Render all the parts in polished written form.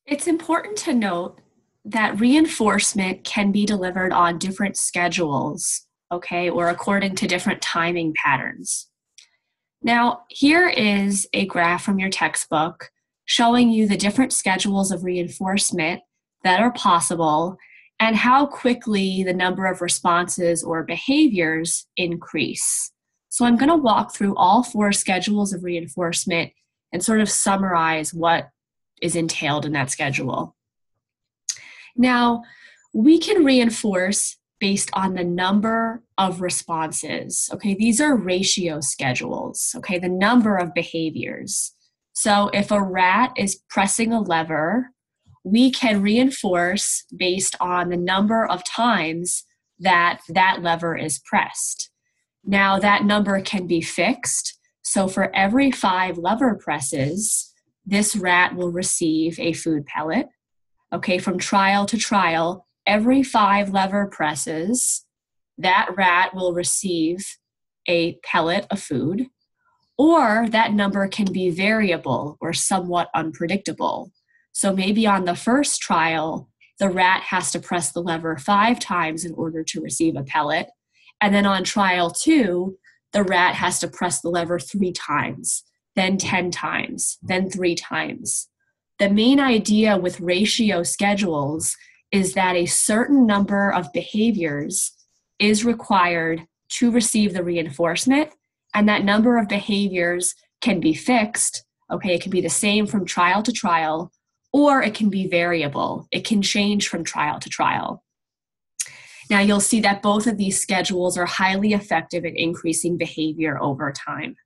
It's important to note that reinforcement can be delivered on different schedules, okay, or according to different timing patterns. Now, here is a graph from your textbook showing you the different schedules of reinforcement that are possible and how quickly the number of responses or behaviors increase. So I'm going to walk through all 4 schedules of reinforcement and sort of summarize what is entailed in that schedule. Now, we can reinforce based on the number of responses. Okay, these are ratio schedules, okay, the number of behaviors. So if a rat is pressing a lever, we can reinforce based on the number of times that that lever is pressed. Now, that number can be fixed. So for every 5 lever presses, this rat will receive a food pellet. Okay, from trial to trial, every 5 lever presses, that rat will receive a pellet of food, or that number can be variable or somewhat unpredictable. So maybe on the first trial, the rat has to press the lever 5 times in order to receive a pellet. And then on trial 2, the rat has to press the lever 3 times, then 10 times, then 3 times. The main idea with ratio schedules is that a certain number of behaviors is required to receive the reinforcement, and that number of behaviors can be fixed. Okay, it can be the same from trial to trial, or it can be variable. It can change from trial to trial. Now, you'll see that both of these schedules are highly effective at increasing behavior over time.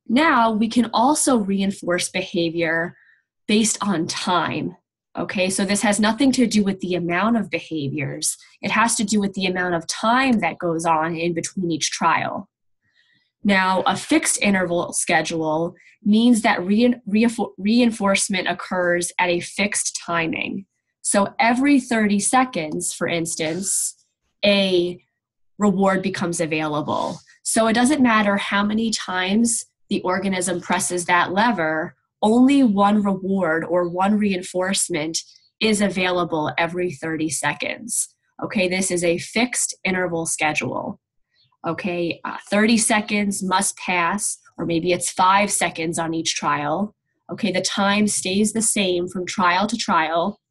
Now, we can also reinforce behavior based on time. Okay, so this has nothing to do with the amount of behaviors. It has to do with the amount of time that goes on in between each trial. Now, a fixed interval schedule means that reinforcement occurs at a fixed timing. So every 30 seconds, for instance, a reward becomes available. So it doesn't matter how many times the organism presses that lever, only one reward or one reinforcement is available every 30 seconds. Okay, this is a fixed interval schedule. Okay, 30 seconds must pass, or maybe it's 5 seconds on each trial. Okay, the time stays the same from trial to trial,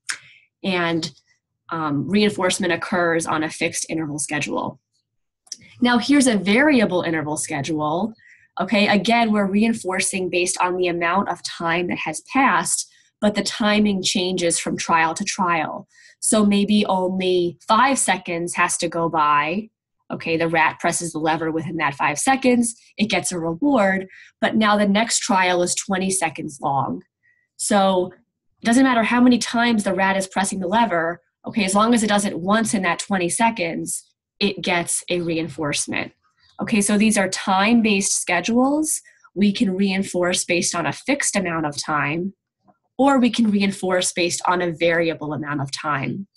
and reinforcement occurs on a fixed interval schedule. Now, here's a variable interval schedule. Okay, again, we're reinforcing based on the amount of time that has passed, but the timing changes from trial to trial. So maybe only 5 seconds has to go by. Okay, the rat presses the lever within that 5 seconds, it gets a reward, but now the next trial is 20 seconds long. So it doesn't matter how many times the rat is pressing the lever, okay, as long as it does it once in that 20 seconds, it gets a reinforcement. Okay, so these are time-based schedules. We can reinforce based on a fixed amount of time, or we can reinforce based on a variable amount of time.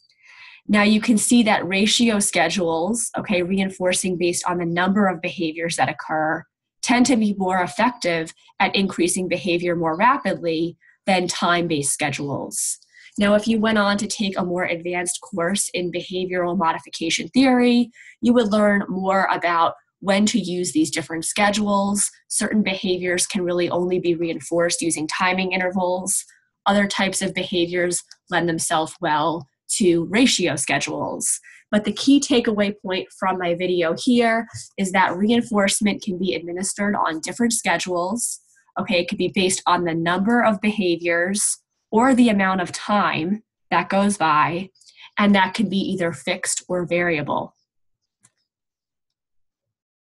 Now you can see that ratio schedules, okay, reinforcing based on the number of behaviors that occur, tend to be more effective at increasing behavior more rapidly than time-based schedules. Now, if you went on to take a more advanced course in behavioral modification theory, you would learn more about when to use these different schedules. Certain behaviors can really only be reinforced using timing intervals. Other types of behaviors lend themselves well to ratio schedules. But the key takeaway point from my video here is that reinforcement can be administered on different schedules. Okay, it could be based on the number of behaviors or the amount of time that goes by, and that can be either fixed or variable.